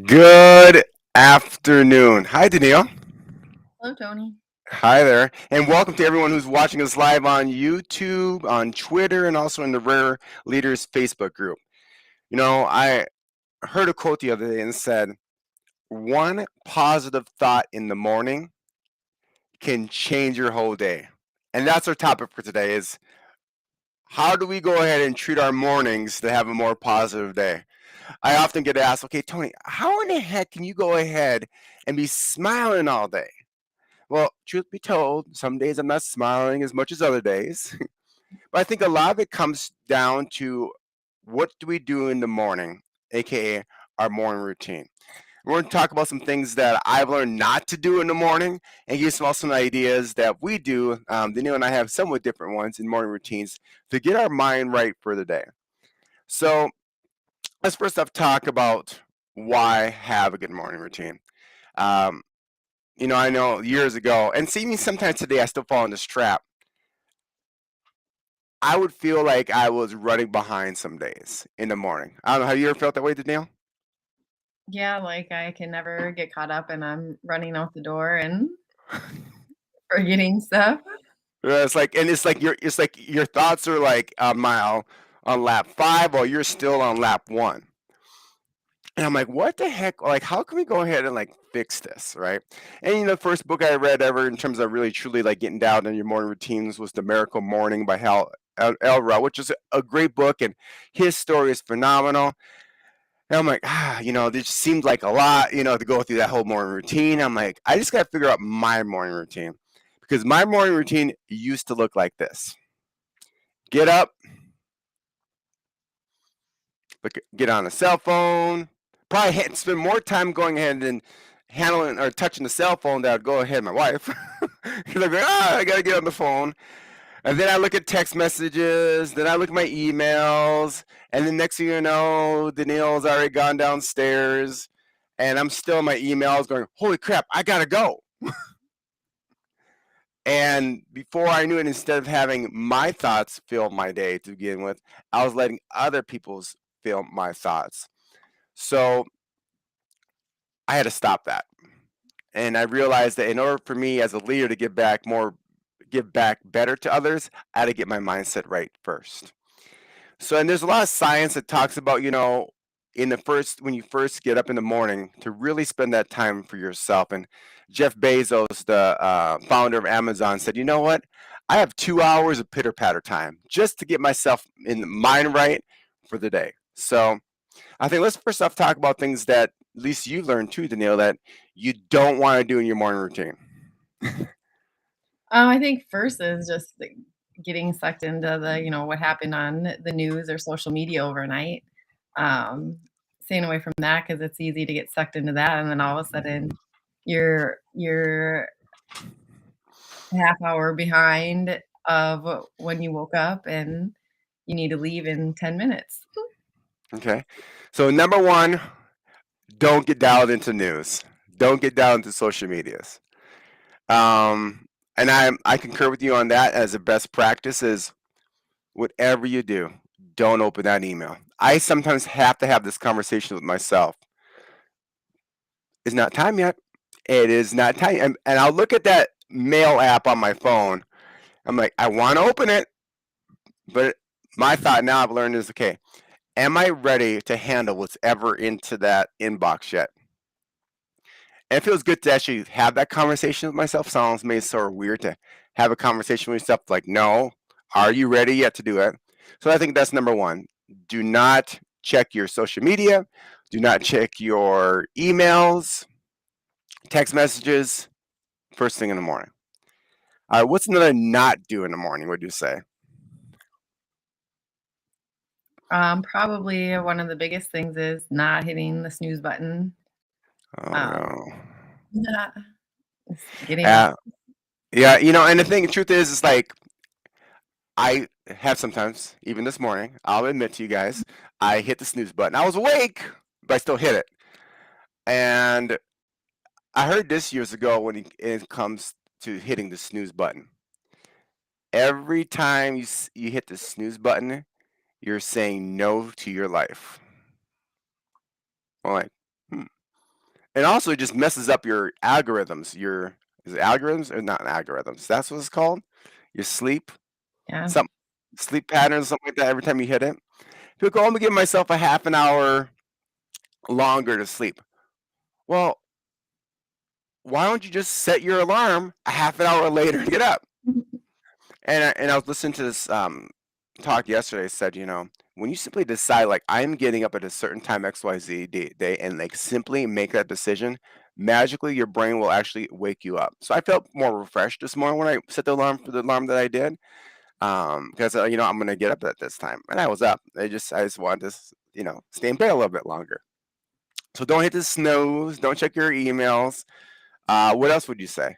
Good afternoon. Hi, Danielle. Hello, Tony. Hi there. And welcome to everyone who's watching us live on YouTube, on Twitter, and also in the Rare Leaders Facebook group. You know, I heard a quote the other day and said, one positive thought in the morning can change your whole day. And that's our topic for today is how do we go ahead and treat our mornings to have a more positive day? I often get asked, okay, Tony, how in the heck can you go ahead and be smiling all day? Well, truth be told, some days I'm not smiling as much as other days. But I think a lot of it comes down to what do we do in the morning, aka our morning routine. We're going to talk about some things that I've learned not to do in the morning and give some ideas that we do. Daniel and I have somewhat different ones in morning routines to get our mind right for the day. So let's first off talk about why have a good morning routine. Um, I know years ago, and see me sometimes today, I still fall in this trap. I would feel like I was running behind some days in the morning. I don't know. Have you ever felt that way, Danielle? Yeah, like I can never get caught up and I'm running out the door and forgetting stuff. Yeah, it's like your thoughts are like a mile on lap 5 while you're still on lap 1. And I'm like, what the heck? Like, how can we go ahead and like fix this, right? And the first book I read ever in terms of really truly like getting down in your morning routines was The Miracle Morning by Hal Elrod, which is a great book, and his story is phenomenal. And I'm like, this seems like a lot, to go through that whole morning routine. I'm like, I just got to figure out my morning routine because my morning routine used to look like this: get up, get on a cell phone, probably spend more time going ahead and handling or touching the cell phone than I'd go ahead my wife. Because I'm like, I got to get on the phone. And then I look at text messages, then I look at my emails, and then next thing you know, Danielle's already gone downstairs, and I'm still in my emails going, holy crap, I gotta go. And before I knew it, instead of having my thoughts fill my day to begin with, I was letting other people's fill my thoughts. So I had to stop that. And I realized that in order for me as a leader to give back better to others, I had to get my mindset right first. So, and there's a lot of science that talks about, when you first get up in the morning, to really spend that time for yourself. And Jeff Bezos, the founder of Amazon, said, you know what? I have 2 hours of pitter patter time just to get myself in the mind right for the day. So, I think let's first off talk about things that at least you've learned too, Danielle, that you don't want to do in your morning routine. I think first is just getting sucked into what happened on the news or social media overnight. Um, Staying away from that because it's easy to get sucked into that, and then all of a sudden you're half hour behind of when you woke up and you need to leave in 10 minutes. Okay. So, number one, don't get dialed into news. Don't get dialed into social medias. And I concur with you on that as a best practice is whatever you do, don't open that email. I sometimes have to have this conversation with myself. It's not time yet. It is not time. And I'll look at that mail app on my phone. I'm like, I want to open it. But my thought now I've learned is, okay, am I ready to handle what's ever into that inbox yet? And it feels good to actually have that conversation with myself. Sounds maybe sort of weird to have a conversation with yourself like, no, are you ready yet to do it? So I think that's number one. Do not check your social media. Do not check your emails, text messages first thing in the morning. All right, what's another not do in the morning? What do you say? Probably one of the biggest things is not hitting the snooze button. Oh Um, no. yeah, getting up. Yeah, yeah. And the truth is like I have sometimes, even this morning, I'll admit to you guys, I hit the snooze button. I was awake, but I still hit it. And I heard this years ago when it comes to hitting the snooze button. Every time you hit the snooze button, you're saying no to your life. I'm like, hmm. And also, it just messes up your algorithms. Is it algorithms or not algorithms? That's what it's called. Your Yeah. some sleep patterns, something like that. Every time you hit it, people go, "I'm gonna give myself a half an hour longer to sleep." Well, why don't you just set your alarm a half an hour later and get up? And I was listening to this talk yesterday. It said, when you simply decide, like, I'm getting up at a certain time, XYZ day, and like simply make that decision, magically your brain will actually wake you up. So I felt more refreshed this morning when I set the alarm for the alarm that I did, because I'm gonna get up at this time, and I was up. I just wanted to stay in bed a little bit longer. So don't hit the snooze. Don't check your emails. What else would you say?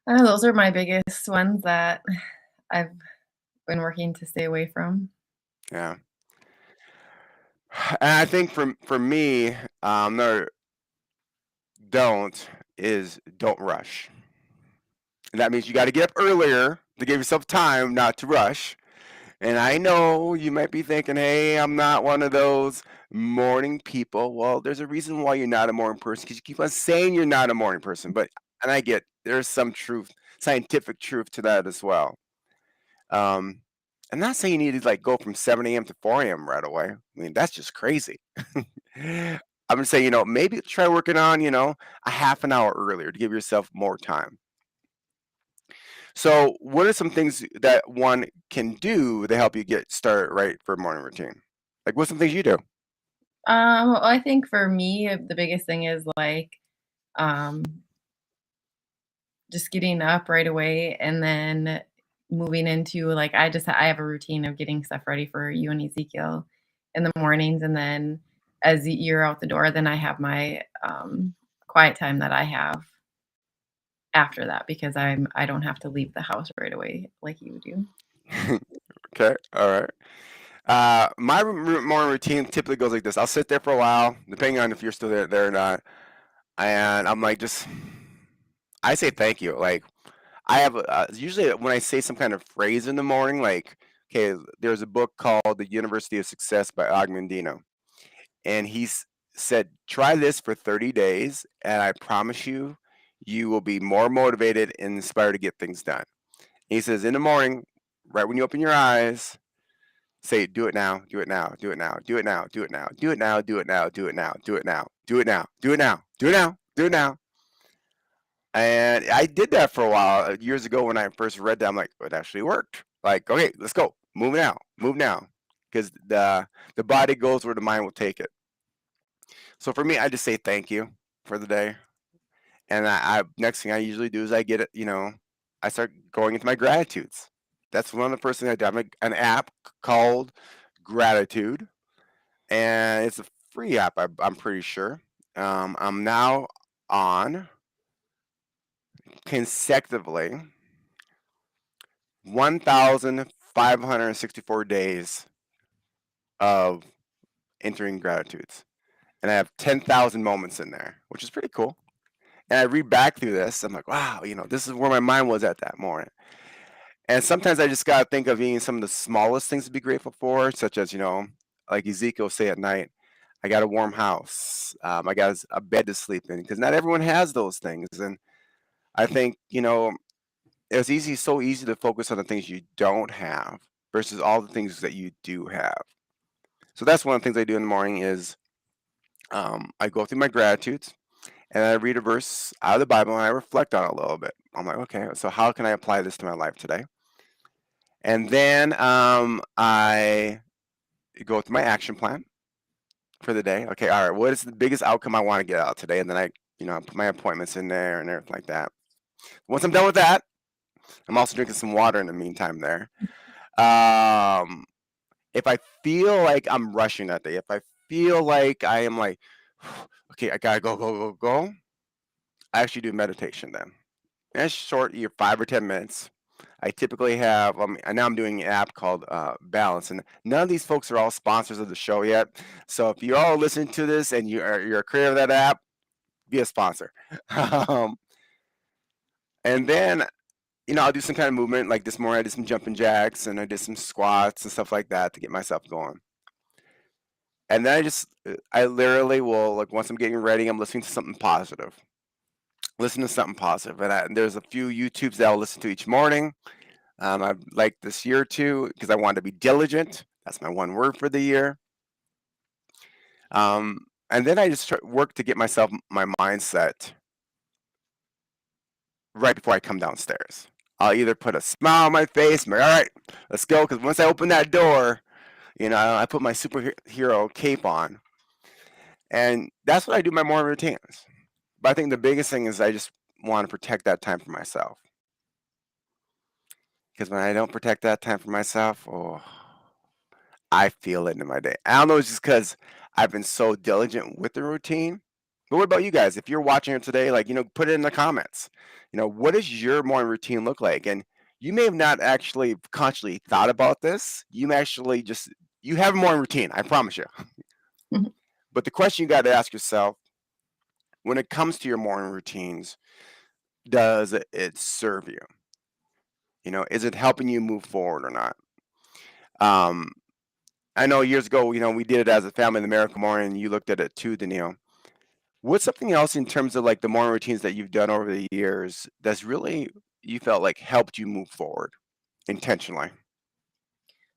Those are my biggest ones that I've been working to stay away from. Yeah. And I think for me, no, don't rush. And that means you got to get up earlier to give yourself time not to rush. And I know you might be thinking, hey, I'm not one of those morning people. Well, there's a reason why you're not a morning person because you keep on saying you're not a morning person. And I get there's some truth, scientific truth to that as well. Um, I'm not saying you need to like go from 7 a.m. to 4 a.m. right away. I mean, that's just crazy. I'm gonna say, maybe try working on, a half an hour earlier to give yourself more time. So, what are some things that one can do to help you get started right for a morning routine? Like, what's some things you do? Well, I think for me, the biggest thing is like um, just getting up right away and then moving into like I have a routine of getting stuff ready for you and Ezekiel in the mornings, and then as you're out the door, then I have my quiet time that I have after that because I don't have to leave the house right away like you do. Okay, all right. My morning routine typically goes like this. I'll sit there for a while, depending on if you're still there or not, and I'm like, just I say thank you. Like, I have usually when I say some kind of phrase in the morning, like, okay, there's a book called The University of Success by Og Mandino, and said, try this for 30 days, and I promise you, you will be more motivated and inspired to get things done. He says, in the morning, right when you open your eyes, say, do it now, do it now, do it now, do it now, do it now, do it now, do it now, do it now, do it now, do it now, do it now, do it now, do it now. And I did that for a while years ago when I first read that. I'm like, it actually worked. Like, okay, let's go, move now, because the body goes where the mind will take it. So for me, I just say thank you for the day, and I next thing I usually do is I get it. I start going into my gratitudes. That's one of the first things I do. I have an app called Gratitude, and it's a free app. I'm pretty sure. I'm now on consecutively 1,564 days of entering gratitudes, and I have 10,000 moments in there, which is pretty cool. And I read back through this. I'm like, wow, this is where my mind was at that morning. And sometimes I just gotta think of even some of the smallest things to be grateful for, such as like Ezekiel say at night, I got a warm house, I got a bed to sleep in, because not everyone has those things. And I think so easy to focus on the things you don't have versus all the things that you do have. So that's one of the things I do in the morning is I go through my gratitudes and I read a verse out of the Bible and I reflect on it a little bit. I'm like, okay, so how can I apply this to my life today? And then I go through my action plan for the day. Okay, all right, what is the biggest outcome I want to get out today? And then I put my appointments in there and everything like that. Once I'm done with that, I'm also drinking some water in the meantime there. Um, if I feel like I'm rushing that day, if I feel like I am like, okay, I gotta go, go, go, go, I actually do meditation then. And it's short, you're 5 or 10 minutes. I typically have, and now I'm doing an app called Balance, and none of these folks are all sponsors of the show yet. So if you all listen to this and you're a creator of that app, be a sponsor. um, and then I'll do some kind of movement. Like this morning, I did some jumping jacks and I did some squats and stuff like that to get myself going. And then I literally will, like, once I'm getting ready, I'm listening to something positive. Listen to something positive. And there's a few YouTubes that I'll listen to each morning. I've like this year too because I wanted to be diligent. That's my one word for the year. And then I just work to get myself my mindset right before I come downstairs. I'll either put a smile on my face, and be, all right, let's go. Because once I open that door, I put my superhero cape on, and that's what I do my morning routines. But I think the biggest thing is I just want to protect that time for myself. Because when I don't protect that time for myself, oh, I feel it in my day. I don't know, it's just because I've been so diligent with the routine. But what about you guys? If you're watching it today, like, put it in the comments. What does your morning routine look like? And you may have not actually consciously thought about this. You may actually you have a morning routine, I promise you. Mhm. But the question you got to ask yourself, when it comes to your morning routines, does it serve you? Is it helping you move forward or not? Um, I know years ago, we did it as a family in the Miracle Morning, and you looked at it too, Danielle. What's something else in terms of like the morning routines that you've done over the years that's really you felt like helped you move forward intentionally?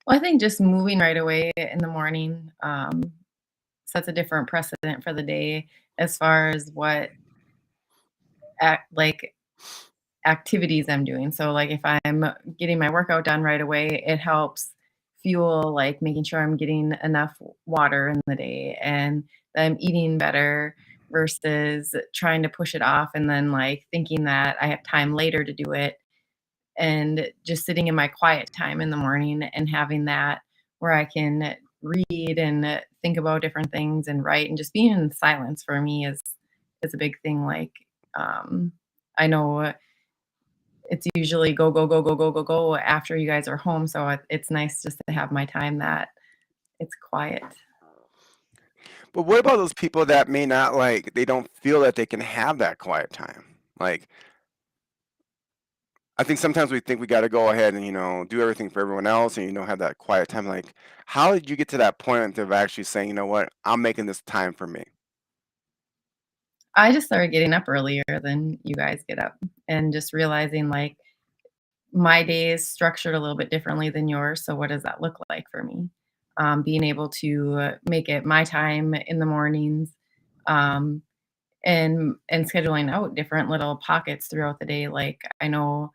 Well, I think just moving right away in the morning, sets a different precedent for the day as far as what like activities I'm doing. So like if I'm getting my workout done right away, it helps fuel like making sure I'm getting enough water in the day and that I'm eating better versus trying to push it off and then like thinking that I have time later to do it and just sitting in my quiet time in the morning and having that where I can read and think about different things and write and just being in silence for me is a big thing. Like um, I know it's usually go go go go go go go after you guys are home, so it's nice just to have my time that it's quiet. But what about those people that may not like they don't feel that they can have that quiet time? Like I think sometimes we think we got to go ahead and do everything for everyone else and have that quiet time. Like how did you get to that point of actually saying, you know what, I'm making this time for me? I just started getting up earlier than you guys get up and just realizing like my day is structured a little bit differently than yours. So what does that look like for me? Being able to make it my time in the mornings, um, and scheduling out different little pockets throughout the day. Like I know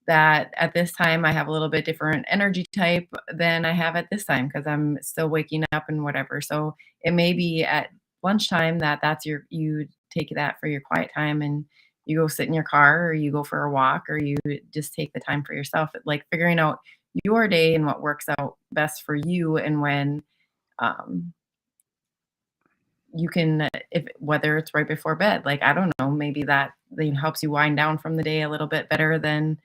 that at this time I have a little bit different energy type than I have at this time because I'm still waking up and whatever. So it may be at lunchtime that's you take that for your quiet time and you go sit in your car or you go for a walk or you just take the time for yourself. Like figuring out your day and what works out best for you and when um, you can if whether it's right before bed, like, I don't know, maybe that then helps you wind down from the day a little bit better than,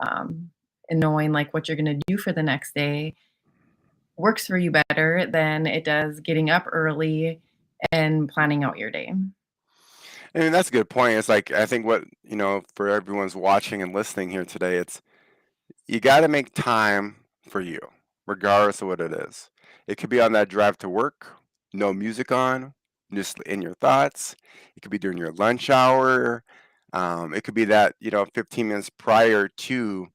um and knowing, like, what you're gonna do for the next day works for you better than it does getting up early and planning out your day. I mean, that's a good point. It's like I think what, for everyone's watching and listening here today, it's you got to make time for you, regardless of what it is. It could be on that drive to work, no music on, just in your thoughts. It could be during your lunch hour. It could be that, 15 minutes prior to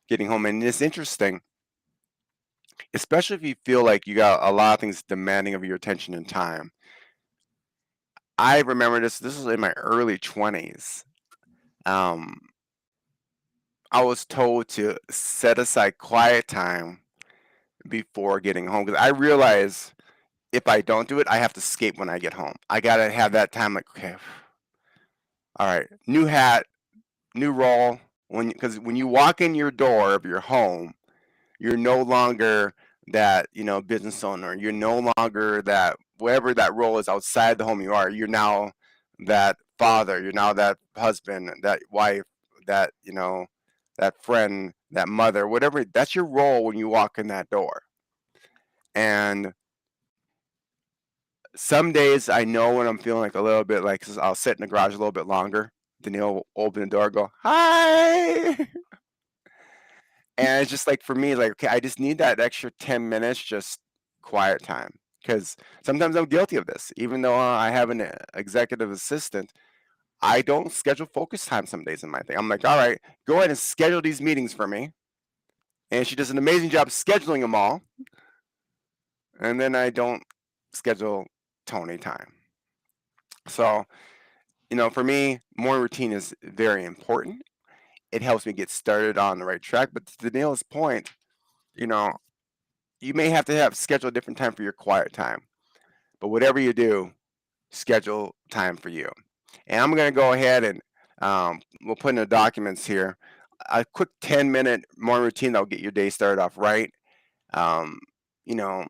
getting home. And it's interesting, especially if you feel like you got a lot of things demanding of your attention and time. I remember this was in my early 20s. Um, I was told to set aside quiet time before getting home because I realize if I don't do it, I have to escape when I get home. I gotta have that time. Like, okay, all right, new hat, new role. Because when you walk in your door of your home, you're no longer that business owner. You're no longer that whatever that role is outside the home you are. You're now that father. You're now that husband, that wife, that that friend, that mother, whatever. That's your role when you walk in that door. And some days I know when I'm feeling like a little bit like I'll sit in the garage a little bit longer. Danielle will open the door, go hi, and it's just like for me, like okay, I just need that extra 10 minutes, just quiet time. Because sometimes I'm guilty of this, even though I have an executive assistant. I don't schedule focus time some days in my thing. I'm like, all right, go ahead and schedule these meetings for me, and she does an amazing job scheduling them all. And then I don't schedule Tony time. So for me, morning routine is very important. It helps me get started on the right track. But to Danielle's point, you know, you may have to have schedule a different time for your quiet time. But whatever you do, schedule time for you. And I'm going to go ahead and we'll put in the documents here a quick 10-minute morning routine that'll get your day started off right. Um, you know,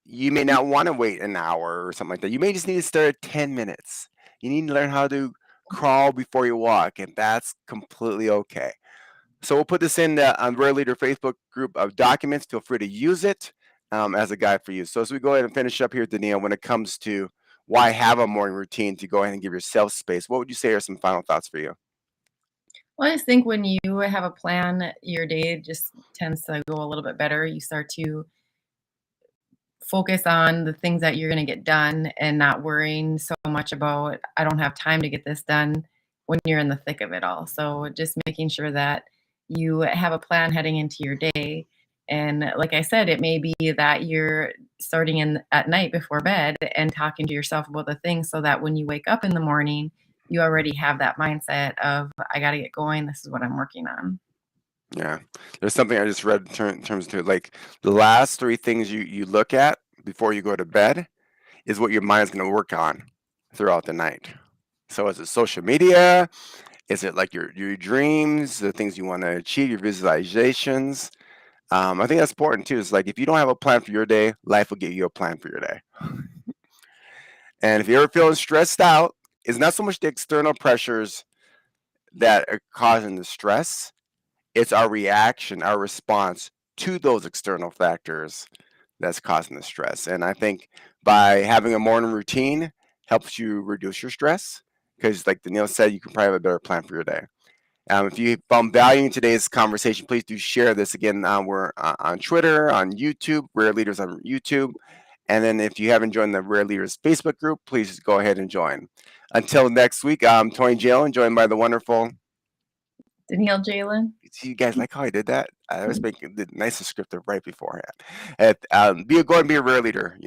you may not want to wait an hour or something like that. You may just need to start at 10 minutes. You need to learn how to crawl before you walk, and that's completely okay. So we'll put this in the Rare Leader Facebook group of documents. Feel free to use it as a guide for you. So as we go ahead and finish up here, Danielle, when it comes to why have a morning routine to go ahead and give yourself space, what would you say are some final thoughts for you? Well, I just think when you have a plan, your day just tends to go a little bit better. You start to focus on the things that you're going to get done and not worrying so much about, I don't have time to get this done when you're in the thick of it all. So just making sure that you have a plan heading into your day. And like I said, it may be that you're starting in at night before bed and talking to yourself about the things so that when you wake up in the morning, you already have that mindset of, I got to get going. This is what I'm working on. Yeah, there's something I just read in terms of like the last three things you look at before you go to bed is what your mind's going to work on throughout the night. So is it social media? Is it like your dreams, the things you want to achieve, your visualizations? I think that's important too. It's like if you don't have a plan for your day, life will give you a plan for your day. And if you're ever feeling stressed out, it's not so much the external pressures that are causing the stress, it's our reaction, our response to those external factors that's causing the stress. And I think by having a morning routine helps you reduce your stress because, like Danielle said, you can probably have a better plan for your day. If you found value in today's conversation, please do share this. Again, we're on Twitter, on YouTube, Rare Leaders on YouTube. And then if you haven't joined the Rare Leaders Facebook group, please go ahead and join. Until next week, I'm Tony Jalen, joined by the wonderful Danielle Jalen. See, you guys like how I did that? I was making the nice descriptive right beforehand. Go and be a rare leader.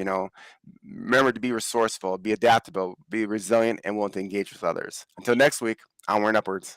Remember to be resourceful, be adaptable, be resilient, and willing to engage with others. Until next week, onward and upwards.